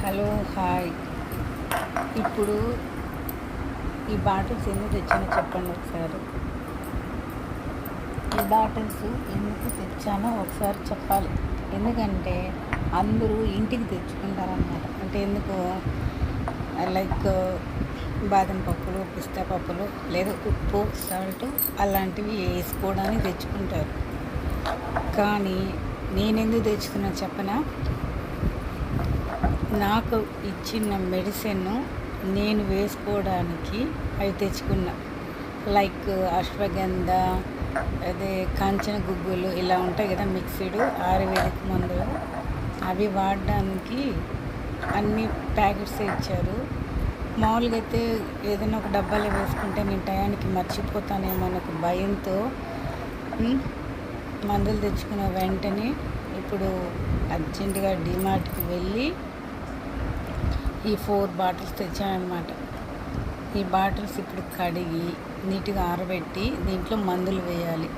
Hello hi. ఇప్పుడు ఈ bottles ఎందుకు తెచ్చానో చెప్పండి ఒకసారి. ఈ బాటిల్స్ ఎందుకు తెచ్చానో ఒకసారి చెప్పాలి. ఎందుకంటే అందరూ ఇంటికి తెచ్చుకుంటారన్నమాట. అంటే ఎందుకు లైక్ బాదం పప్పులు, పిస్తా పప్పులు, లేదా ఉప్పు, సాల్ట్ అలాంటివి వేసుకోవడానికి తెచ్చుకుంటారు. కానీ నేనెందుకు తెచ్చుకున్నా చెప్పనా? నాకు ఇచ్చిన మెడిసిన్ నేను వేసుకోవడానికి అవి తెచ్చుకున్నా. లైక్ అశ్వగంధ, అదే కాంచన గుగ్గులు ఇలా ఉంటాయి కదా, మిక్స్డ్ ఆయుర్వేదిక్ మందులు. అవి వాడడానికి అన్ని ప్యాకెట్స్ ఇచ్చారు. మామూలుగా అయితే ఏదైనా ఒక డబ్బాలో వేసుకుంటే నేను టయానికి మర్చిపోతానేమో ఒక భయంతో మందులు తెచ్చుకున్న వెంటనే ఇప్పుడు అర్జెంటుగా డిమార్ట్కి వెళ్ళి ఈ 4 బాటిల్స్ తెచ్చానమాట. ఈ బాటిల్స్ ఇప్పుడు కడిగి నీట్గా ఆరబెట్టి దీంట్లో మందులు వేయాలి.